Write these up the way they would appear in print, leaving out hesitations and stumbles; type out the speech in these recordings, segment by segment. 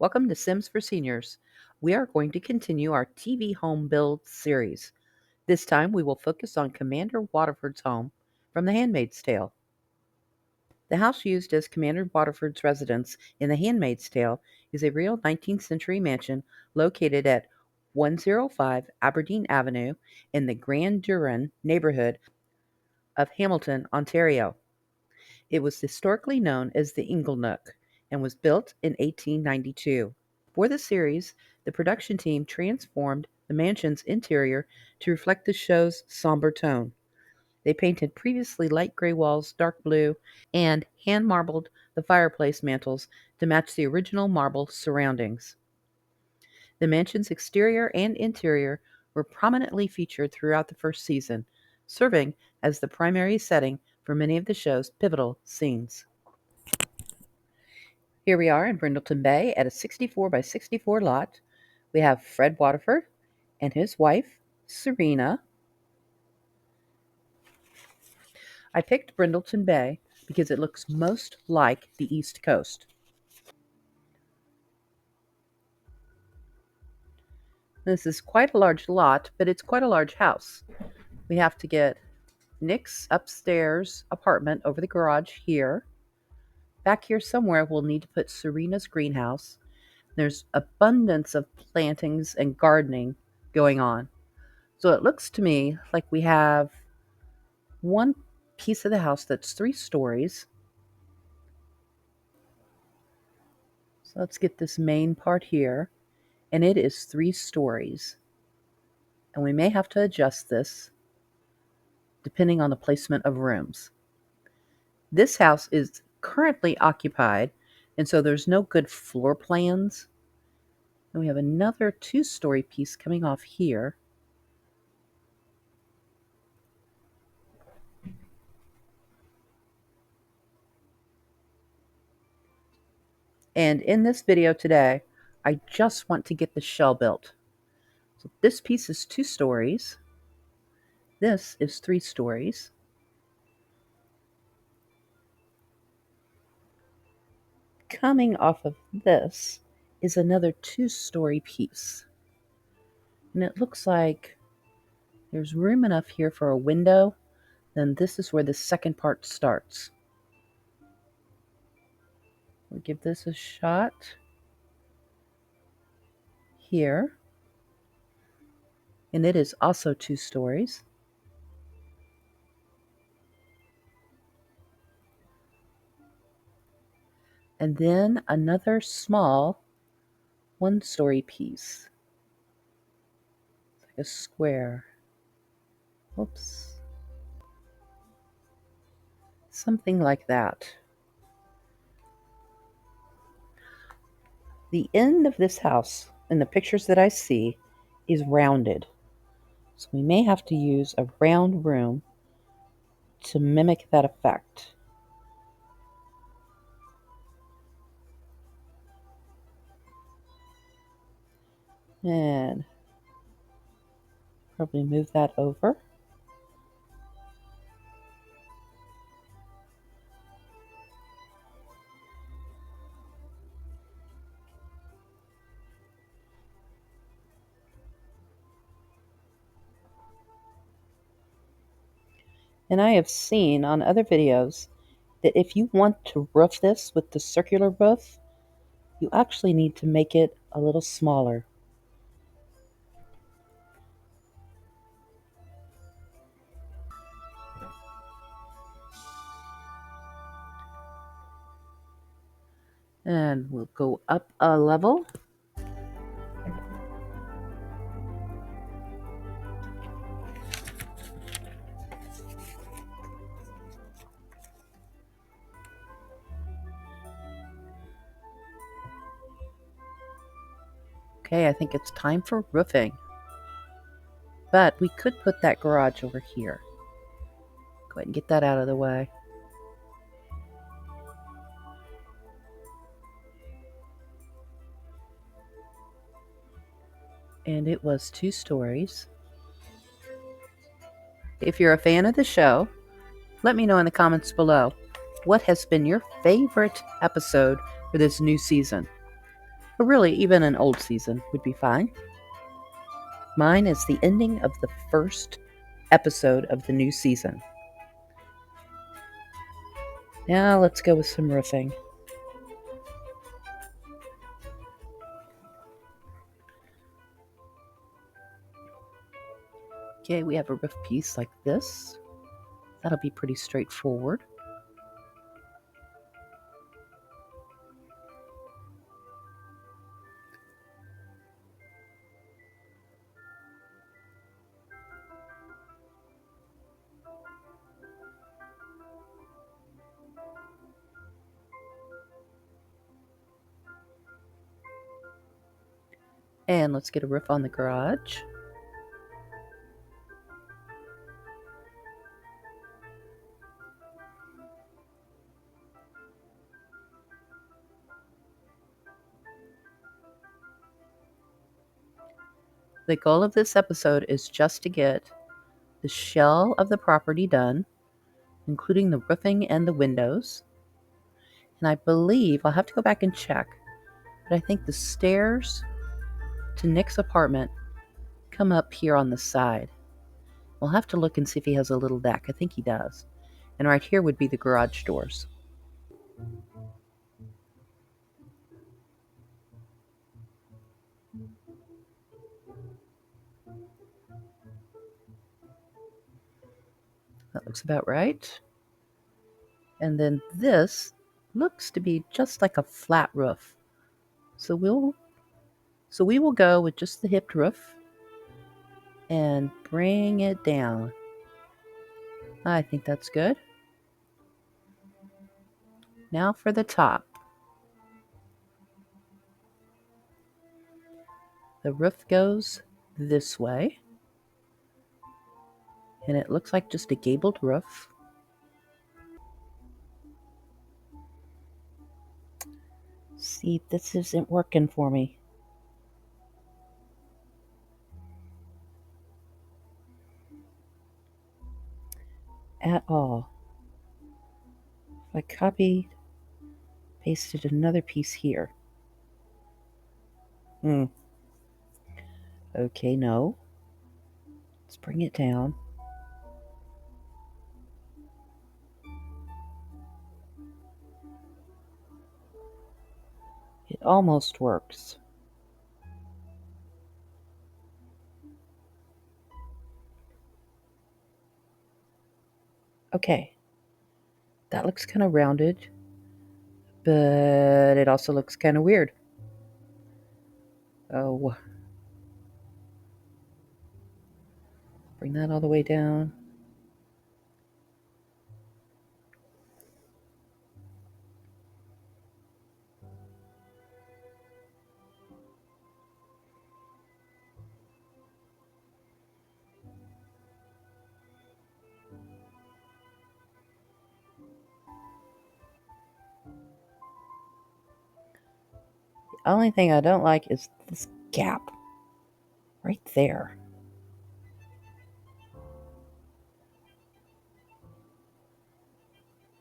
Welcome to Sims for Seniors. We are going to continue our TV home build series. This time we will focus on Commander Waterford's home from the Handmaid's Tale. The house used as Commander Waterford's residence in the Handmaid's Tale is a real 19th century mansion located at 105 Aberdeen Avenue in the Grand Duran neighborhood of Hamilton, Ontario. It was historically known as the Inglenook and was built in 1892. For the series, the production team transformed the mansion's interior to reflect the show's somber tone. They painted previously light gray walls dark blue and hand-marbled the fireplace mantels to match the original marble surroundings. The mansion's exterior and interior were prominently featured throughout the first season, serving as the primary setting for many of the show's pivotal scenes. Here we are in Brindleton Bay at a 64 by 64 lot. We have Fred Waterford and his wife, Serena. I picked Brindleton Bay because it looks most like the East Coast. This is quite a large lot, but it's quite a large house. We have to get Nick's upstairs apartment over the garage here. Back here somewhere we'll need to put Serena's greenhouse. There's abundance of plantings and gardening going on. So it looks to me like we have one piece of the house that's 3 stories. So let's get this main part here. And it is 3 stories. And we may have to adjust this depending on the placement of rooms. This house is currently occupied, and so there's no good floor plans. And we have another 2-story piece coming off here. And in this video today, I just want to get the shell built. So this piece is 2 stories. This is 3 stories. Coming off of this is another 2-story piece. And it looks like there's room enough here for a window. Then this is where the second part starts. We'll give this a shot here. And it is also 2 stories. And then another small 1-story piece. It's like a square. Oops. Something like that. The end of this house, in the pictures that I see, is rounded. So we may have to use a round room to mimic that effect. And probably move that over. And I have seen on other videos that if you want to roof this with the circular roof, you actually need to make it a little smaller. And we'll go up a level. Okay, I think it's time for roofing. But we could put that garage over here. Go ahead and get that out of the way. And it was 2 stories. If you're a fan of the show, let me know in the comments below what has been your favorite episode for this new season. Or really, even an old season would be fine. Mine is the ending of the first episode of the new season. Now let's go with some roofing. Okay, we have a roof piece like this. That'll be pretty straightforward. And let's get a roof on the garage. The goal of this episode is just to get the shell of the property done, including the roofing and the windows. And I believe, I'll have to go back and check, but I think the stairs to Nick's apartment come up here on the side. We'll have to look and see if he has a little deck. I think he does. And right here would be the garage doors. That looks about right. And then this looks to be just like a flat roof. So we will go with just the hipped roof and bring it down. I think that's good. Now for the top. The roof goes this way, and it looks like just a gabled roof. See, this isn't working for me. At all. If I copied, pasted another piece here. Okay, no. Let's bring it down. It almost works. Okay. That looks kind of rounded, but it also looks kind of weird. Oh. Bring that all the way down. The only thing I don't like is this gap right there.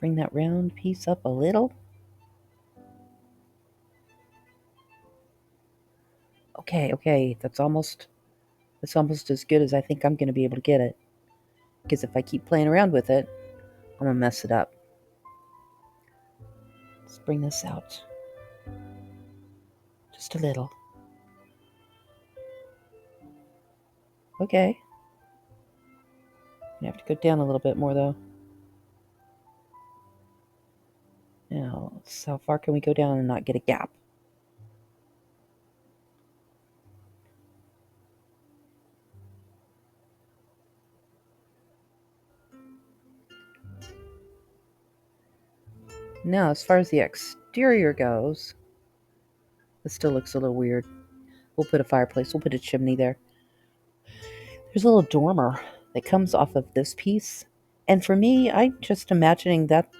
Bring that round piece up a little. Okay, that's almost as good as I think I'm going to be able to get it. Because if I keep playing around with it, I'm going to mess it up. Let's bring this out. Just a little. Okay. I have to go down a little bit more, though. Now, how far can we go down and not get a gap? Now, as far as the exterior goes, this still looks a little weird. We'll put a fireplace. We'll put a chimney there. There's a little dormer that comes off of this piece. And for me, I'm just imagining that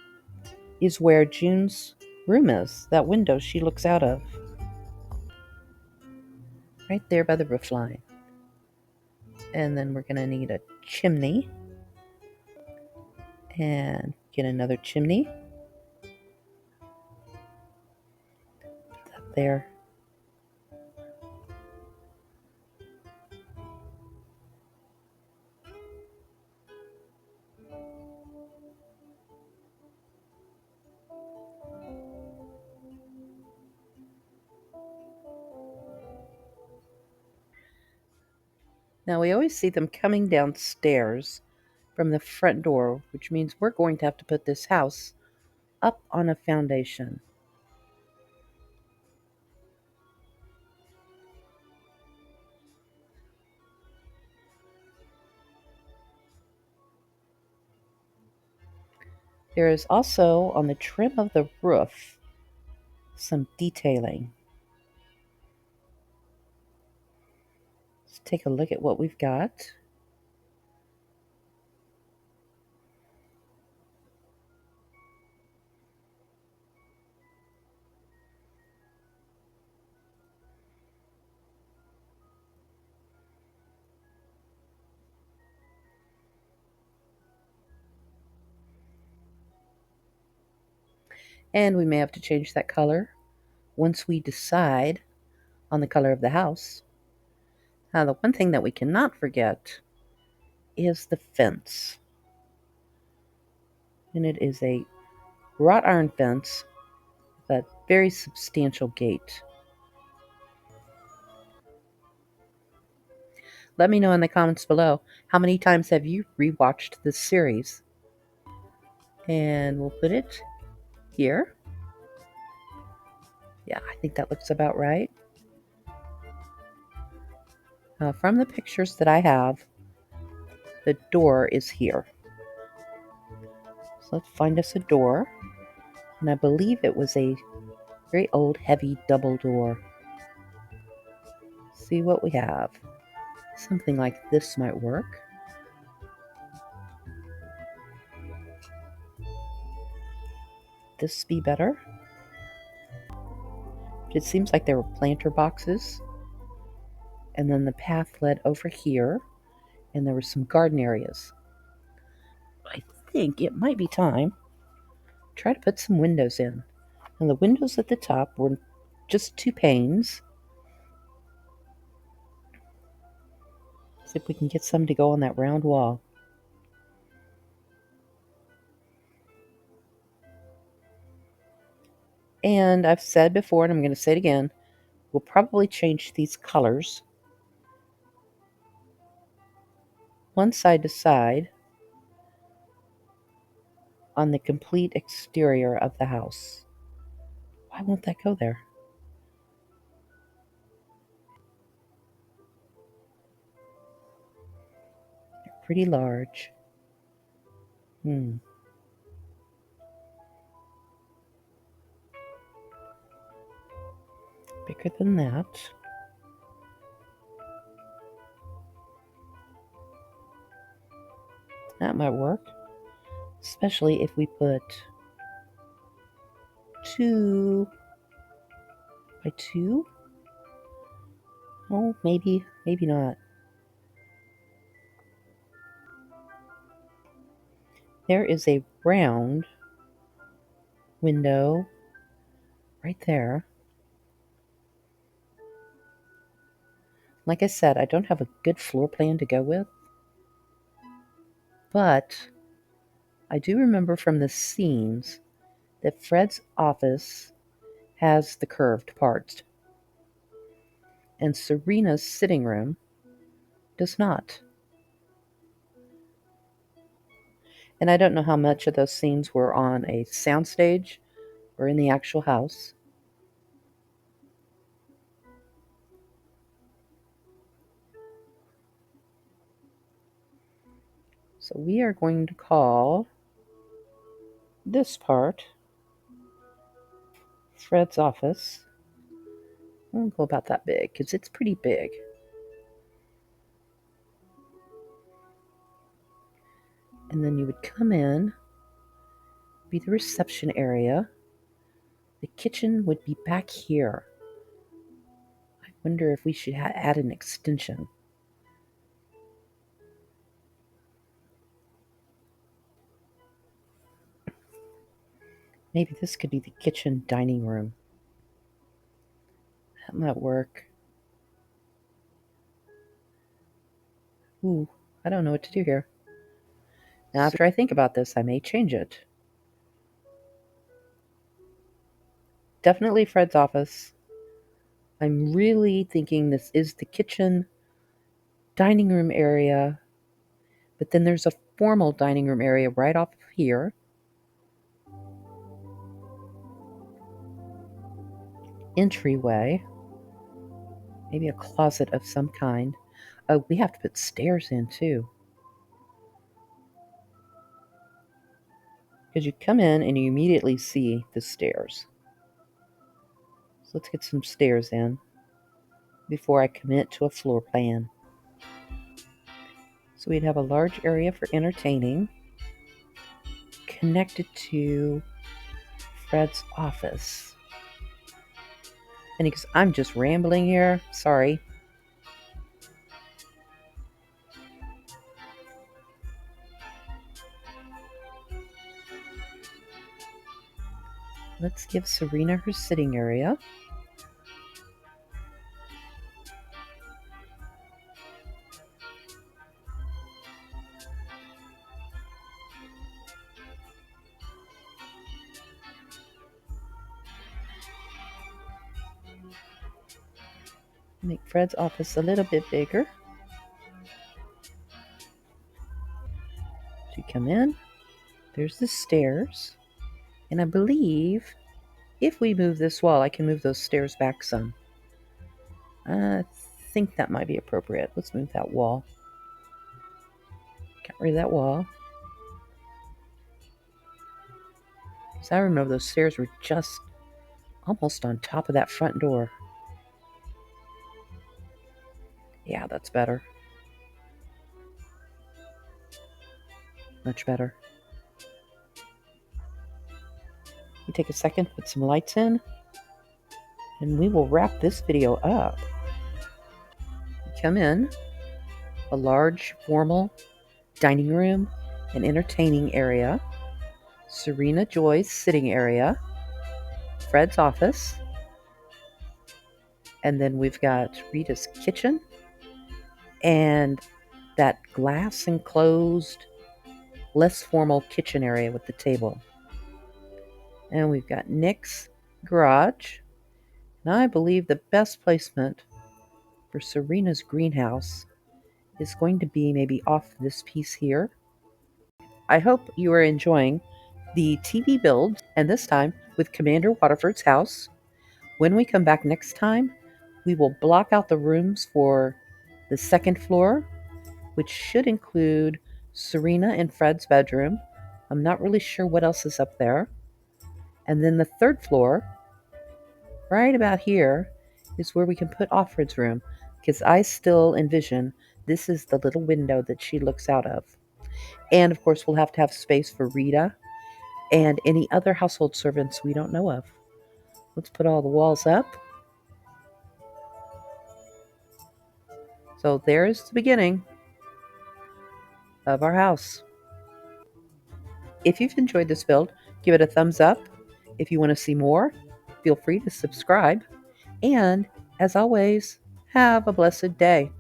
is where June's room is. That window she looks out of. Right there by the roof line. And then we're going to need a chimney. And get another chimney. Put that there. Now we always see them coming downstairs from the front door, which means we're going to have to put this house up on a foundation. There is also on the trim of the roof some detailing. Let's take a look at what we've got. And we may have to change that color once we decide on the color of the house. Now, the one thing that we cannot forget is the fence. And it is a wrought iron fence with a very substantial gate. Let me know in the comments below, how many times have you rewatched this series? And we'll put it here. Yeah, I think that looks about right. From the pictures that I have, the door is here. So let's find us a door. And I believe it was a very old, heavy double door. See what we have. Something like this might work. This be better. It seems like there were planter boxes. And then the path led over here. And there were some garden areas. I think it might be time to try to put some windows in. And the windows at the top were just 2 panes. See if we can get some to go on that round wall. And I've said before, and I'm going to say it again, we'll probably change these colors one side to side on the complete exterior of the house. Why won't that go there? They're pretty large. Bigger than that. That might work. Especially if we put 2 by 2. Oh, maybe not. There is a round window right there. Like I said, I don't have a good floor plan to go with, but I do remember from the scenes that Fred's office has the curved parts, and Serena's sitting room does not. And I don't know how much of those scenes were on a soundstage or in the actual house. So we are going to call this part Fred's office. I'll go about that big because it's pretty big. And then you would come in, be the reception area. The kitchen would be back here. I wonder if we should add an extension. Maybe this could be the kitchen dining room. That might work. Ooh, I don't know what to do here. Now, after I think about this, I may change it. Definitely Fred's office. I'm really thinking this is the kitchen dining room area, but then there's a formal dining room area right off of here. Entryway, maybe a closet of some kind. Oh, we have to put stairs in too. Because you come in and you immediately see the stairs. So let's get some stairs in before I commit to a floor plan. So we'd have a large area for entertaining connected to Fred's office. And because I'm just rambling here, sorry. Let's give Serena her sitting area. Make Fred's office a little bit bigger. So you come in, there's the stairs, and I believe if we move this wall, I can move those stairs back some. I think that might be appropriate. Let's move that wall. Get rid of that wall. So I remember those stairs were just almost on top of that front door. Yeah, that's better. Much better. We take a second, put some lights in, and we will wrap this video up. Come in, a large formal dining room and entertaining area, Serena Joy's sitting area, Fred's office, and then we've got Rita's kitchen and that glass enclosed, less formal kitchen area with the table. And we've got Nick's garage. And I believe the best placement for Serena's greenhouse is going to be maybe off this piece here. I hope you are enjoying the TV build, and this time with Commander Waterford's house. When we come back next time, we will block out the rooms for the second floor, which should include Serena and Fred's bedroom. I'm not really sure what else is up there. And then the third floor, right about here, is where we can put Offred's room, because I still envision this is the little window that she looks out of. And of course, we'll have to have space for Rita and any other household servants we don't know of. Let's put all the walls up. So there's the beginning of our house. If you've enjoyed this build, give it a thumbs up. If you want to see more, feel free to subscribe. And as always, have a blessed day.